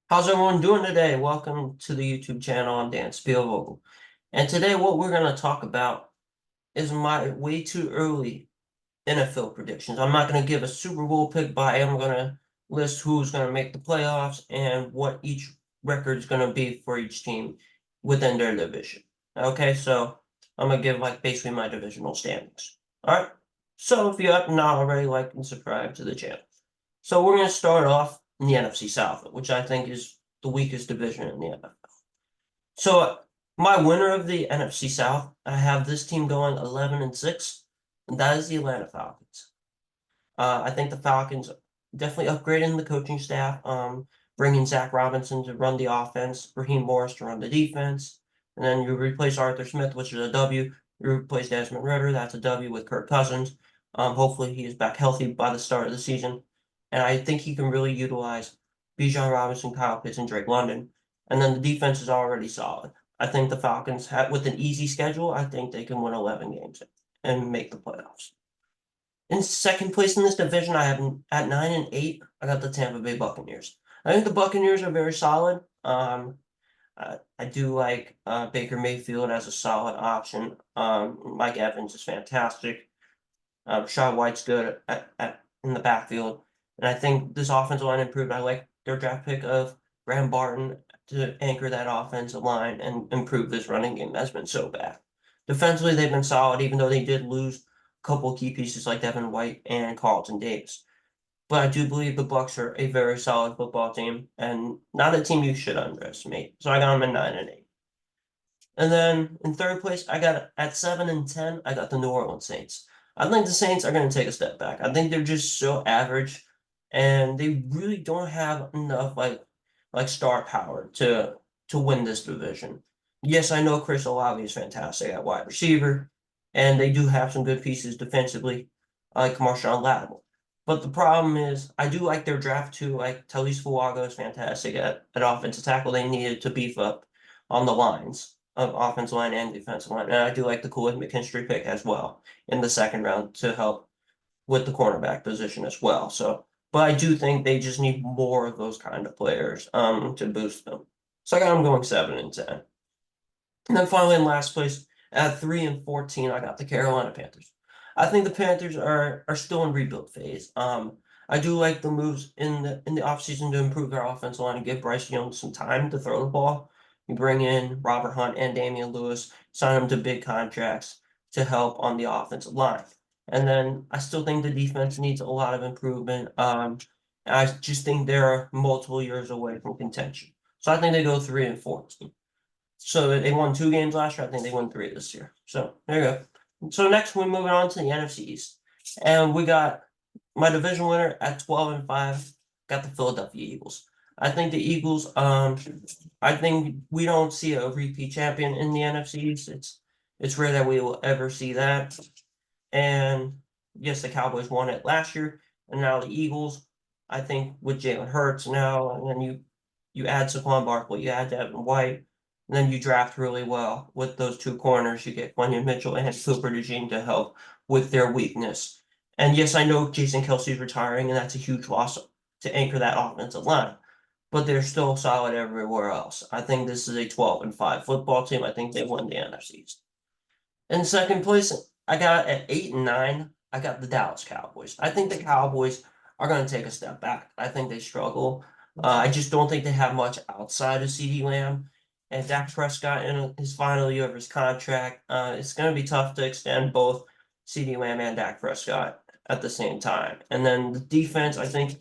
How's everyone doing today? Welcome to the YouTube channel. I'm Dan Spielvogel. And today what we're going to talk about is my way too early NFL predictions. I'm not going to give a Super Bowl pick, but I am going to list who's going to make the playoffs and what each record is going to be for each team within their division. Okay, so I'm going to give basically my divisional standings. All right, so if you have not already, like and subscribe to the channel. So we're going to start off in the NFC South, which I think is the weakest division in the NFL. So my winner of the NFC South, I have this team going 11-6, and that is the Atlanta Falcons. I think the Falcons definitely upgrading the coaching staff, bringing Zach Robinson to run the offense, Raheem Morris to run the defense, and then you replace Arthur Smith, which is a W. You replace Desmond Ridder, that's a W with Kirk Cousins. Hopefully he is back healthy by the start of the season, and I think he can really utilize Bijan Robinson, Kyle Pitts, and Drake London. And then the defense is already solid. I think the Falcons have, with an easy schedule, I think they can win 11 games and make the playoffs. In second place in this division, I have at 9-8. I got the Tampa Bay Buccaneers. I think the Buccaneers are very solid. I do like Baker Mayfield as a solid option. Mike Evans is fantastic. Rashad White's good in the backfield, and I think this offensive line improved. I like their draft pick of Graham Barton to anchor that offensive line and improve this running game that's been so bad. Defensively, they've been solid, even though they did lose a couple key pieces like Devin White and Carlton Davis. But I do believe the Bucks are a very solid football team and not a team you should underestimate. So I got them at 9-8. And then in third place, I got at 7-10, I got the New Orleans Saints. I think the Saints are going to take a step back. I think they're just so average, and they really don't have enough like star power to win this division. Yes, I know Chris Olave is fantastic at wide receiver, and they do have some good pieces defensively, like Marshawn Lattimore. But the problem is, I do like their draft too. Like Talise Fuaga is fantastic at offensive tackle. They needed to beef up on the lines of offensive line and defensive line. And I do like the Kool-Aid McKinstry pick as well in the second round to help with the cornerback position as well. So, but I do think they just need more of those kind of players to boost them. So I got them going 7-10. And then finally in last place at 3-14, I got the Carolina Panthers. I think the Panthers are still in rebuild phase. I do like the moves in the offseason to improve their offensive line and give Bryce Young some time to throw the ball. You bring in Robert Hunt and Damian Lewis, sign them to big contracts to help on the offensive line. And then I still think the defense needs a lot of improvement. I just think they're multiple years away from contention. So I think they go 3-14. So they won 2 games last year. I think they won 3 this year. So there you go. So next we're moving on to the NFC East. And we got my division winner at 12-5, got the Philadelphia Eagles. I think the Eagles, I think we don't see a repeat champion in the NFC East. It's rare that we will ever see that. And yes, the Cowboys won it last year, and now the Eagles, I think with Jalen Hurts now, and then you add Saquon Barkley, you add Devin White, and then you draft really well with those two corners. You get Quentin Mitchell and Cooper DeJean to help with their weakness. And yes, I know Jason Kelsey's retiring, and that's a huge loss to anchor that offensive line. But they're still solid everywhere else. I think this is a 12-5 football team. I think they won the NFC East. In second place, I got at 8-9. I got the Dallas Cowboys. I think the Cowboys are going to take a step back. I think they struggle. I just don't think they have much outside of CeeDee Lamb and Dak Prescott in his final year of his contract. It's going to be tough to extend both CeeDee Lamb and Dak Prescott at the same time. And then the defense, I think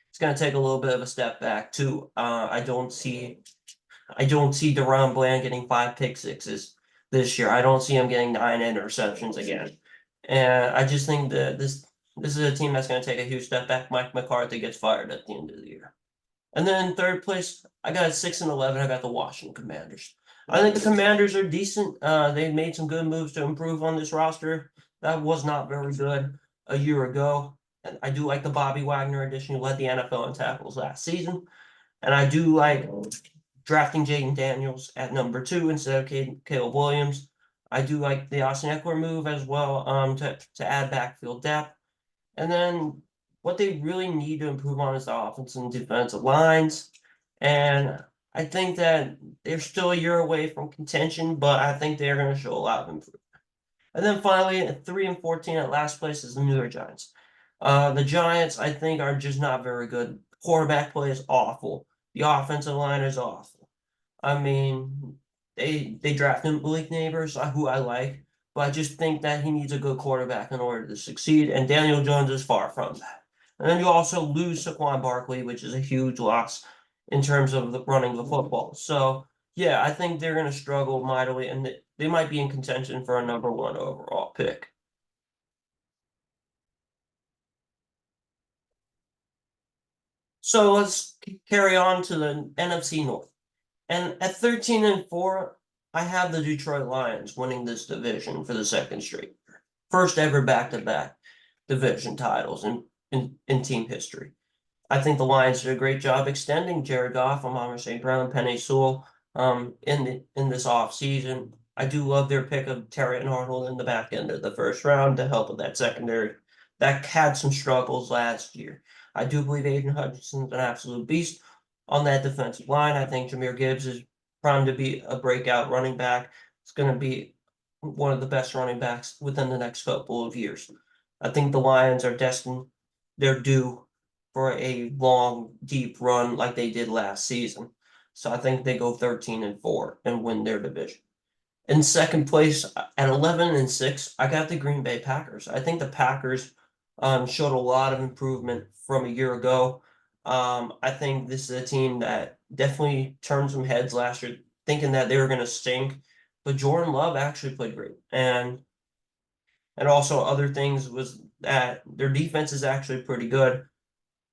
it's going to take a little bit of a step back too. I don't see Deron Bland getting 5 pick sixes this year. I don't see him getting 9 interceptions again. And I just think that this is a team that's going to take a huge step back. Mike McCarthy gets fired at the end of the year. And then in third place, I got at 6-11. I got the Washington Commanders. I think the Commanders are decent. They made some good moves to improve on this roster. That was not very good a year ago. And I do like the Bobby Wagner addition, who led the NFL in tackles last season. And I do like drafting Jaden Daniels at number 2 instead of Caleb Williams. I do like the Austin Eckler move as well to add backfield depth. And then what they really need to improve on is the offensive and defensive lines. And I think that they're still a year away from contention, but I think they're going to show a lot of improvement. And then finally, at 3-14 at last place is the New York Giants. The Giants, I think, are just not very good. Quarterback play is awful. The offensive line is awful. I mean, they drafted Malik Neighbors, who I like, but I just think that he needs a good quarterback in order to succeed, and Daniel Jones is far from that. And then you also lose Saquon Barkley, which is a huge loss in terms of running the football. So yeah, I think they're going to struggle mightily, and they might be in contention for a #1 overall pick. So let's carry on to the NFC North. And at 13-4, I have the Detroit Lions winning this division for the second straight year. First ever back-to-back division titles in team history. I think the Lions did a great job extending Jared Goff, Amon St. Brown, Penei Sewell in this offseason. I do love their pick of Terry and Arnold in the back end of the first round to help with that secondary that had some struggles last year. I do believe Aiden Hutchinson's an absolute beast on that defensive line. I think Jahmyr Gibbs is primed to be a breakout running back. It's going to be one of the best running backs within the next couple of years. I think the Lions are destined, they're due for a long, deep run like they did last season. So I think they go 13-4 and win their division. In second place at 11-6, I got the Green Bay Packers. I think the Packers showed a lot of improvement from a year ago. I think this is a team that definitely turned some heads last year, thinking that they were going to stink. But Jordan Love actually played great, and also other things was that their defense is actually pretty good.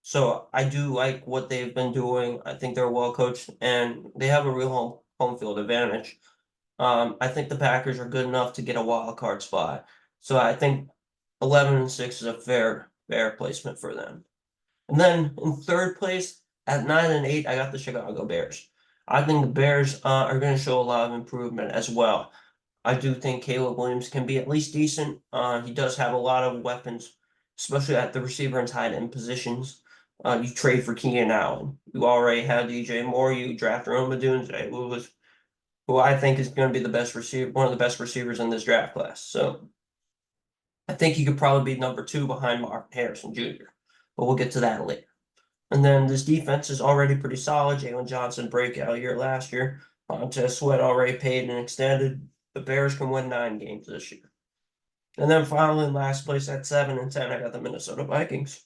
So I do like what they've been doing. I think they're well coached and they have a real home field advantage. I think the Packers are good enough to get a wild card spot. So I think 11-6 is a fair placement for them. And then in third place at 9-8, I got the Chicago Bears. I think the Bears are going to show a lot of improvement as well. I do think Caleb Williams can be at least decent. He does have a lot of weapons, especially at the receiver and tight end positions. You trade for Keenan Allen. You already had DJ Moore. You draft Rome Odunze, who I think is going to be the best receiver, one of the best receivers in this draft class. So I think he could probably be #2 behind Marvin Harrison Jr., but we'll get to that later. And then this defense is already pretty solid. Jalen Johnson breakout year last year. Montez Sweat already paid and extended. The Bears can win 9 games this year. And then finally, in last place at 7-10, I got the Minnesota Vikings.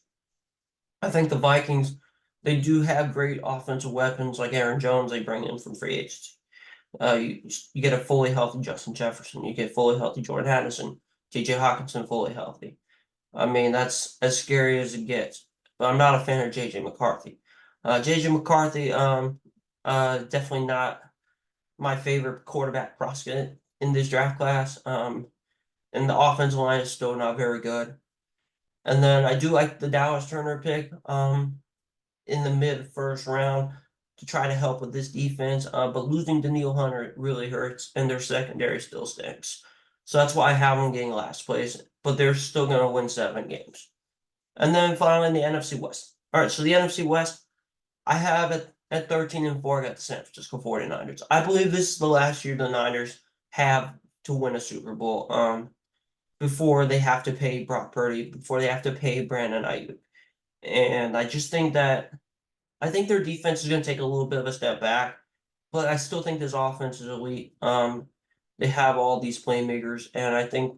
I think the Vikings, they do have great offensive weapons like Aaron Jones. They bring in from free agency. You get a fully healthy Justin Jefferson. You get fully healthy Jordan Addison. J.J. Hawkinson fully healthy. I mean, that's as scary as it gets. But I'm not a fan of J.J. McCarthy. J.J. McCarthy, definitely not my favorite quarterback prospect in this draft class. And the offensive line is still not very good. And then I do like the Dallas Turner pick in the mid first round to try to help with this defense. But losing Danielle Hunter really hurts, and their secondary still stinks. So that's why I have them getting last place, but they're still going to win 7 games. And then finally, the NFC West. All right, so the NFC West, I have it at 13-4, I got the San Francisco 49ers. I believe this is the last year the Niners have to win a Super Bowl before they have to pay Brock Purdy, before they have to pay Brandon Ayuk. And I just think that I think their defense is going to take a little bit of a step back, but I still think this offense is elite. They have all these playmakers, and I think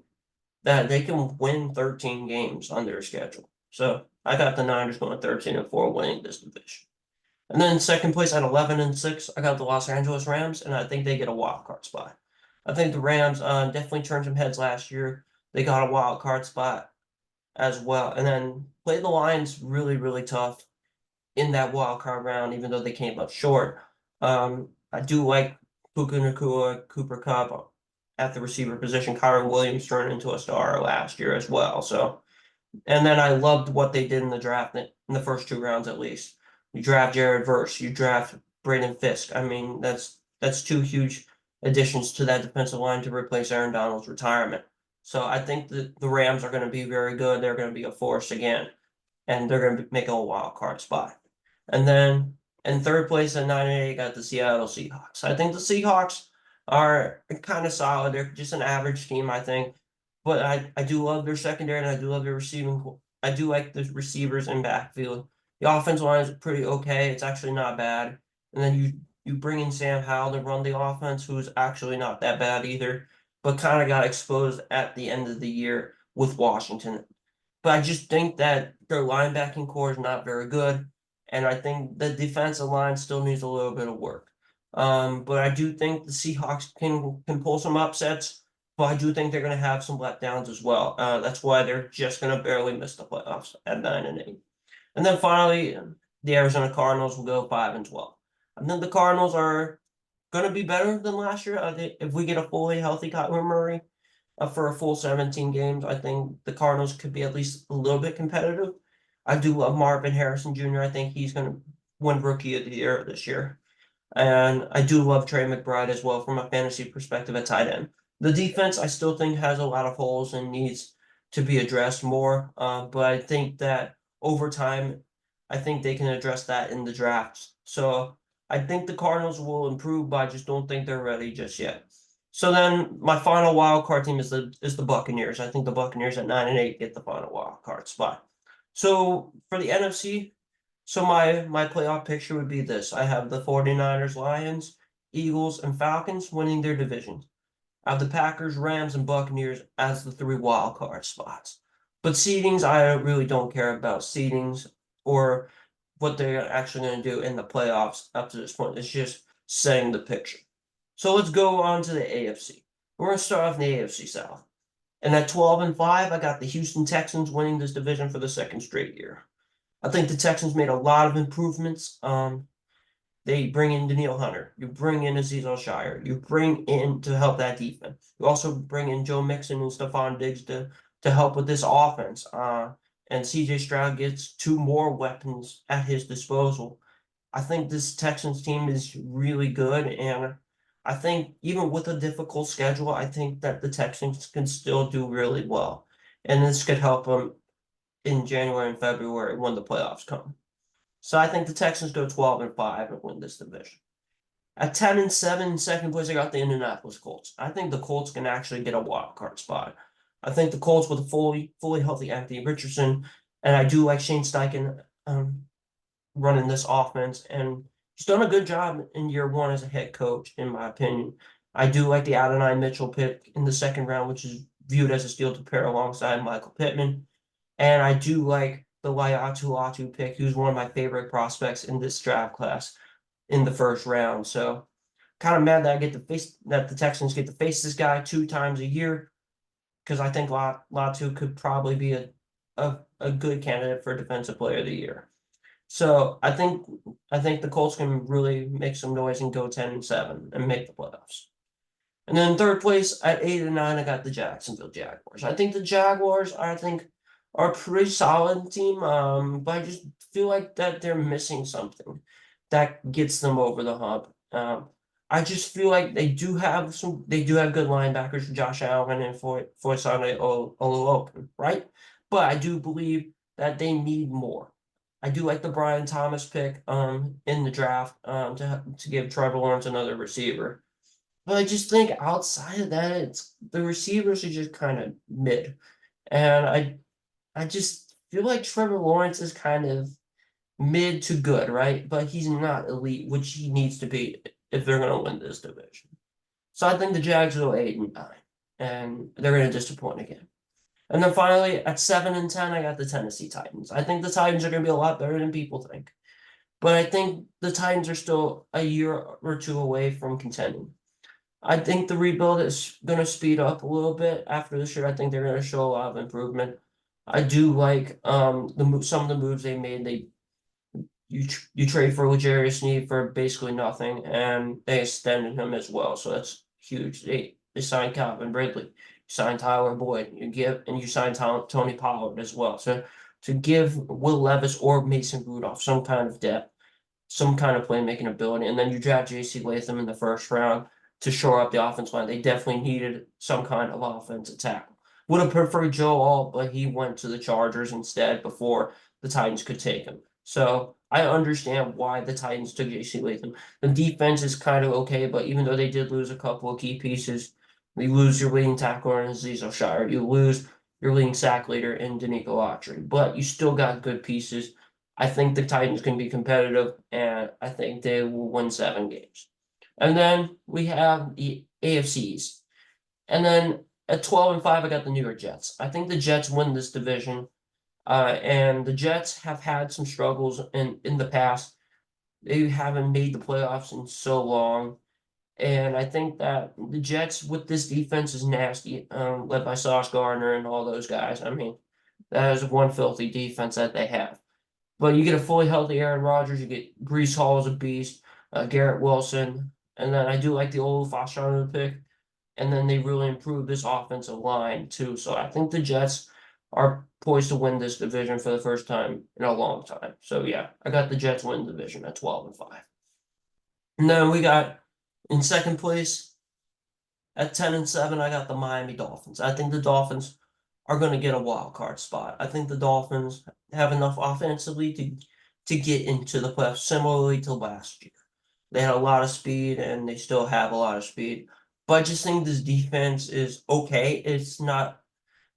that they can win 13 games on their schedule. So I got the Niners going 13-4, winning this division. And then in second place at 11-6, I got the Los Angeles Rams, and I think they get a wild card spot. I think the Rams definitely turned some heads last year. They got a wild card spot as well, and then played the Lions really tough in that wild card round, even though they came up short. I do like Puka Nacua, Cooper Kupp at the receiver position. Kyron Williams turned into a star last year as well. So, and then I loved what they did in the draft in the first 2 rounds at least. You draft Jared Verse, you draft Braden Fisk. I mean, that's 2 huge additions to that defensive line to replace Aaron Donald's retirement. So I think that the Rams are going to be very good. They're going to be a force again, and they're going to make a wild card spot. And then And third place at 9-8 got the Seattle Seahawks. I think the Seahawks are kind of solid. They're just an average team, I think. But I do love their secondary and I do love their receiving. I do like the receivers in backfield. The offensive line is pretty okay. It's actually not bad. And then you bring in Sam Howell to run the offense, who's actually not that bad either, but kind of got exposed at the end of the year with Washington. But I just think that their linebacking core is not very good, and I think the defensive line still needs a little bit of work. But I do think the Seahawks can pull some upsets, but I do think they're going to have some letdowns as well. That's why they're just going to barely miss the playoffs at 9-8. And then finally, the Arizona Cardinals will go 5-12. I think the Cardinals are going to be better than last year. I think if we get a fully healthy Kyler Murray for a full 17 games, I think the Cardinals could be at least a little bit competitive. I do love Marvin Harrison Jr. I think he's going to win Rookie of the Year this year. And I do love Trey McBride as well from a fantasy perspective at tight end. The defense, I still think, has a lot of holes and needs to be addressed more. But I think that over time, I think they can address that in the drafts. So I think the Cardinals will improve, but I just don't think they're ready just yet. So then my final wild card team is the Buccaneers. I think the Buccaneers at 9-8 get the final wild card spot. So for the NFC, so my playoff picture would be this. I have the 49ers, Lions, Eagles, and Falcons winning their divisions. I have the Packers, Rams, and Buccaneers as the 3 wild card spots. But seedings, I really don't care about seedings or what they're actually going to do in the playoffs up to this point. It's just setting the picture. So let's go on to the AFC. We're going to start off in the AFC South. And at 12-5, I got the Houston Texans winning this division for the second straight year. I think the Texans made a lot of improvements. They bring in Danielle Hunter. You bring in Azeez Al-Shaair. You bring in to help that defense. You also bring in Joe Mixon and Stephon Diggs to help with this offense. And CJ Stroud gets 2 more weapons at his disposal. I think this Texans team is really good, and I think even with a difficult schedule, I think that the Texans can still do really well. And this could help them in January and February when the playoffs come. So I think the Texans go 12-5 and win this division. At 10-7, second place, I got the Indianapolis Colts. I think the Colts can actually get a wild card spot. I think the Colts with a fully healthy Anthony Richardson, and I do like Shane Steichen running this offense, and he's done a good job in year 1 as a head coach, in my opinion. I do like the Adonai Mitchell pick in the second round, which is viewed as a steal to pair alongside Michael Pittman. And I do like the Laiatu Latu pick, who's one of my favorite prospects in this draft class in the first round. So kind of mad that that the Texans get to face this guy 2 times a year, because I think Latu could probably be a good candidate for Defensive Player of the Year. So I think the Colts can really make some noise and go 10-7 and make the playoffs. And then third place at 8-9, I got the Jacksonville Jaguars. I think the Jaguars are a pretty solid team, but I just feel like that they're missing something that gets them over the hump. I just feel like they do have good linebackers, Josh Allen and Foyesade Oluokun, right? But I do believe that they need more. I do like the Brian Thomas pick in the draft to give Trevor Lawrence another receiver. But I just think outside of that, the receivers are just kind of mid. And I just feel like Trevor Lawrence is kind of mid to good, right? But he's not elite, which he needs to be if they're going to win this division. So I think the Jags go 8-9, and they're going to disappoint again. And then finally, at 7-10, I got the Tennessee Titans. I think the Titans are going to be a lot better than people think. But I think the Titans are still a year or 2 away from contending. I think the rebuild is going to speed up a little bit after this year. I think they're going to show a lot of improvement. I do like some of the moves they made. You trade for L'Jarius Sneed for basically nothing, and they extended him as well, so that's huge. They signed Calvin Ridley, you signed Tyler Boyd, you signed Tony Pollard as well. So to give Will Levis or Mason Rudolph some kind of depth, some kind of playmaking ability, and then you draft J.C. Latham in the first round to shore up the offense line. They definitely needed some kind of offensive tackle. Would have preferred Joe Alt, but he went to the Chargers instead before the Titans could take him. So I understand why the Titans took JC Latham. The defense is kind of okay, but even though they did lose a couple of key pieces, you lose your leading tackler in Azeez O'Shire, you lose your leading sack leader in Danico Autry, but you still got good pieces. I think the Titans can be competitive, and I think they will win 7 games. And then we have the AFCs. And then at 12-5, I got the New York Jets. I think the Jets win this division. And the Jets have had some struggles in the past. They haven't made the playoffs in so long. And I think that the Jets with this defense is nasty, led by Sauce Gardner and all those guys. I mean, that is one filthy defense that they have. But you get a fully healthy Aaron Rodgers, you get Breece Hall as a beast, Garrett Wilson, and then I do like the old Fashanu pick. And then they really improved this offensive line too. So I think the Jets are poised to win this division for the first time in a long time. So yeah, I got the Jets win the division at 12-5. And then we got in second place at 10-7, I got the Miami Dolphins. I think the Dolphins are going to get a wild card spot. I think the Dolphins have enough offensively to get into the playoffs, similarly to last year. They had a lot of speed, and they still have a lot of speed. But I just think this defense is okay. It's not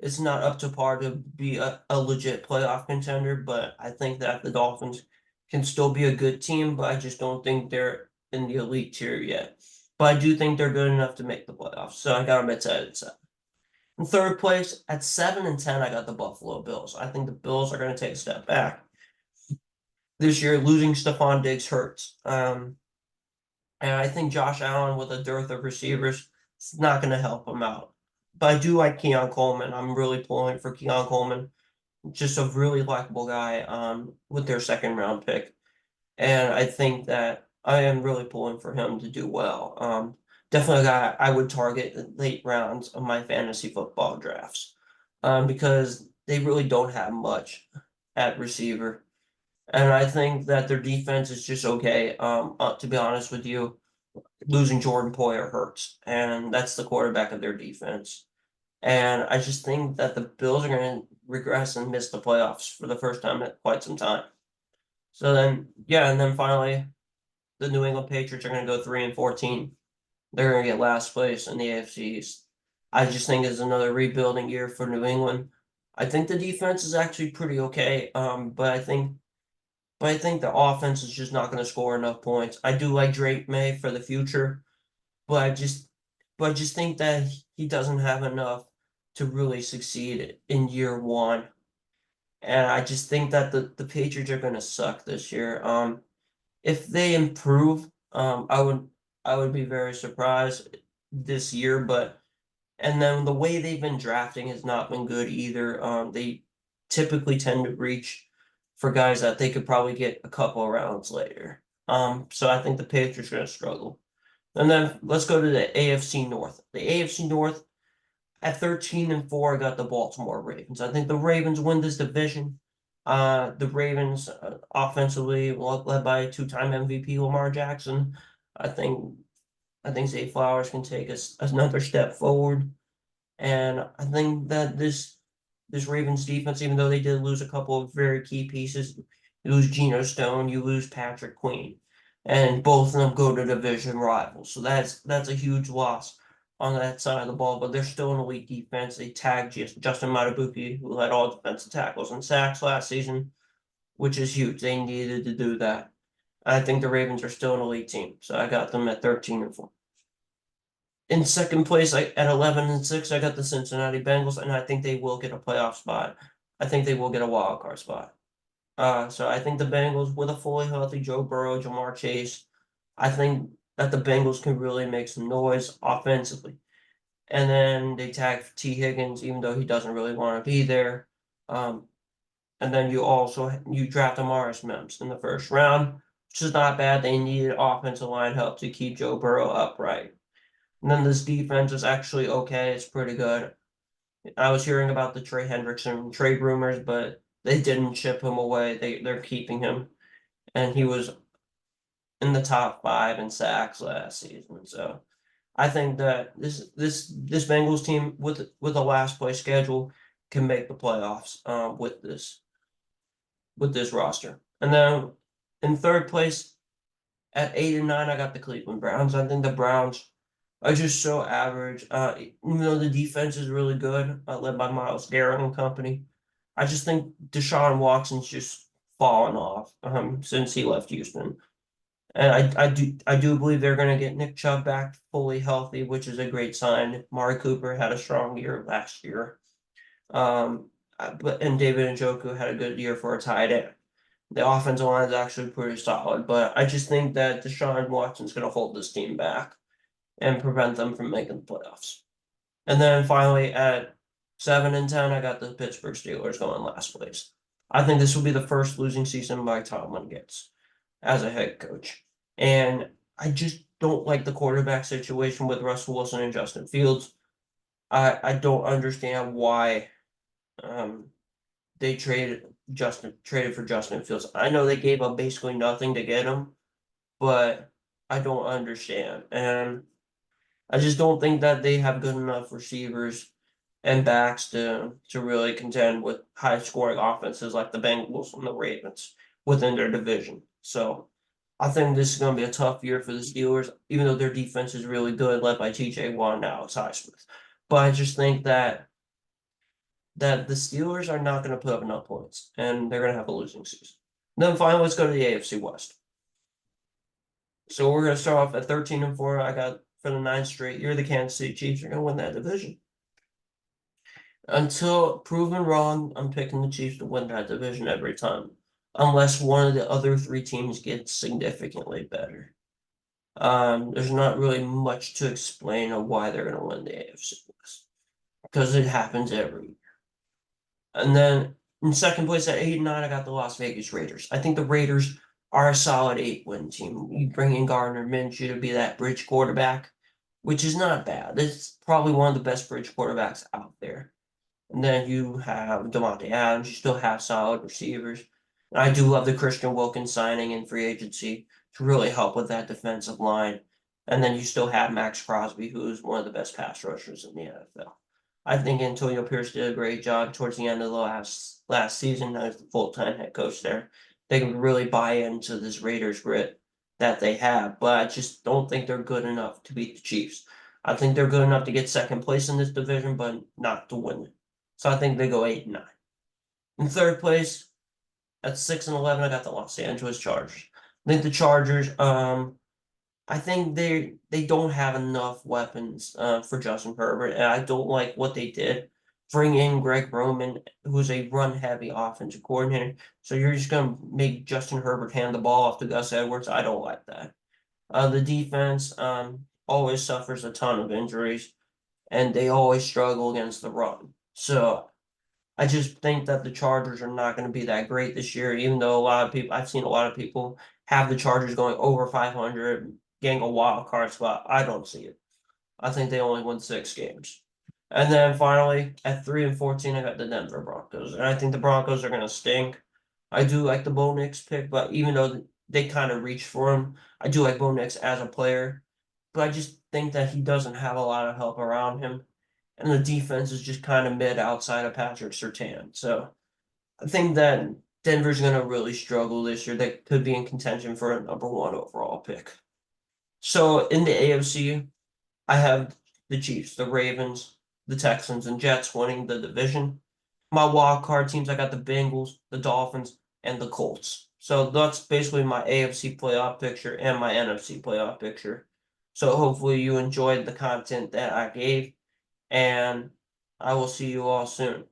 up to par to be a legit playoff contender, but I think that the Dolphins can still be a good team, but I just don't think they're in the elite tier yet. But I do think they're good enough to make the playoffs. So I got them at 10-7. In third place, at 7-10, I got the Buffalo Bills. I think the Bills are going to take a step back. This year, losing Stephon Diggs hurts. And I think Josh Allen, with a dearth of receivers, is not going to help him out. But I do like Keon Coleman. I'm really pulling for Keon Coleman. Just a really likable guy with their second round pick. And I think that I am really pulling for him to do well. Definitely a guy I would target in late rounds of my fantasy football drafts because they really don't have much at receiver. And I think that their defense is just okay. To be honest with you, losing Jordan Poyer hurts, and that's the quarterback of their defense. And I just think that the Bills are going to regress and miss the playoffs for the first time in quite some time. So then, yeah, and then finally, the New England Patriots are going to go 3-14. They're going to get last place in the AFC East. I just think it's another rebuilding year for New England. I think the defense is actually pretty okay, but I think the offense is just not going to score enough points. I do like Drake May for the future, but I just think that he doesn't have enough to really succeed in year one. And I just think that the Patriots are going to suck this year. If they improve, I would be very surprised this year. But and then the way they've been drafting has not been good either. They typically tend to reach for guys that they could probably get a couple of rounds later. So I think the Patriots are going to struggle. And then let's go to the AFC North. The AFC North at 13-4, I got the Baltimore Ravens. I think the Ravens win this division. The Ravens offensively, led by two-time MVP Lamar Jackson. I think Zay Flowers can take us another step forward. And I think that this Ravens defense, even though they did lose a couple of very key pieces, you lose Geno Stone, you lose Patrick Queen, and both of them go to division rivals. So that's a huge loss on that side of the ball. But they're still an elite defense. They tagged Justin Matabuki, who led all defensive tackles and sacks last season, which is huge. They needed to do that. I think the Ravens are still an elite team, so I got them at 13-4. In second place, at 11-6, I got the Cincinnati Bengals, and I think they will get a playoff spot. I think they will get a wild card spot. So I think the Bengals, with a fully healthy Joe Burrow, Jamar Chase, I think that the Bengals can really make some noise offensively. And then they tag T. Higgins, even though he doesn't really want to be there. And then you draft Amaris Mims in the first round, which is not bad. They needed offensive line help to keep Joe Burrow upright. And then this defense is actually okay. It's pretty good. I was hearing about the Trey Hendrickson trade rumors, but they didn't ship him away. They're keeping him, and he was in the top 5 in sacks last season. So I think that this Bengals team with a last place schedule can make the playoffs with this roster. And then In third place at 8 and 9, I got the Cleveland Browns. I think the Browns are just so average. Even though the defense is really good, led by Myles Garrett and company, I just think Deshaun Watson's just fallen off since he left Houston. And I do believe they're going to get Nick Chubb back fully healthy, which is a great sign. Mari Cooper had a strong year last year. And David Njoku had a good year for a tight end. The offensive line is actually pretty solid, but I just think that Deshaun Watson's going to hold this team back and prevent them from making the playoffs. And then finally at 7 and 10, I got the Pittsburgh Steelers going last place. I think this will be the first losing season Mike Tomlin gets as a head coach. And I just don't like the quarterback situation with Russell Wilson and Justin Fields. I don't understand why they traded for Justin Fields. I know they gave up basically nothing to get him, but I don't understand. And I just don't think that they have good enough receivers and backs to really contend with high scoring offenses like the Bengals and the Ravens within their division. So I think this is going to be a tough year for the Steelers, even though their defense is really good, led by TJ Watt and Alex Highsmith. But I just think that the Steelers are not going to put up enough points, and they're going to have a losing season. Then finally, let's go to the AFC West. So we're going to start off at 13-4. I got for the 9th straight year, the Kansas City Chiefs are going to win that division. Until proven wrong, I'm picking the Chiefs to win that division every time, unless one of the other 3 teams gets significantly better. There's not really much to explain on why they're going to win the AFC West, because it happens every year. And then in second place at 8 and 9, I got the Las Vegas Raiders. I think the Raiders are a solid 8-win team. You bring in Gardner Minshew to be that bridge quarterback, which is not bad. It's probably one of the best bridge quarterbacks out there. And then you have Davante Adams. You still have solid receivers. And I do love the Christian Wilkins signing in free agency to really help with that defensive line. And then you still have Max Crosby, who is one of the best pass rushers in the NFL. I think Antonio Pierce did a great job towards the end of the last season as the full-time head coach there. They can really buy into this Raiders grit that they have, but I just don't think they're good enough to beat the Chiefs. I think they're good enough to get second place in this division, but not to win it. So I think they go 8 and 9. In third place, at 6 and 11, I got the Los Angeles Chargers. I think the Chargers, I think they don't have enough weapons for Justin Herbert, and I don't like what they did. Bring in Greg Roman, who's a run-heavy offensive coordinator. So you're just going to make Justin Herbert hand the ball off to Gus Edwards. I don't like that. The defense always suffers a ton of injuries, and they always struggle against the run. So I just think that the Chargers are not going to be that great this year, even though I've seen a lot of people have the Chargers going over 500, getting a wild card spot. I don't see it. I think they only win 6 games. And then finally, at 3 and 14, I got the Denver Broncos. And I think the Broncos are going to stink. I do like the Bo Nix pick, but even though they kind of reached for him, I do like Bo Nix as a player. But I just think that he doesn't have a lot of help around him. And the defense is just kind of mid outside of Patrick Surtain. So I think that Denver's going to really struggle this year. They could be in contention for a #1 overall pick. So in the AFC, I have the Chiefs, the Ravens, the Texans, and Jets winning the division. My wild card teams, I got the Bengals, the Dolphins, and the Colts. So that's basically my AFC playoff picture and my NFC playoff picture. So hopefully you enjoyed the content that I gave, and I will see you all soon.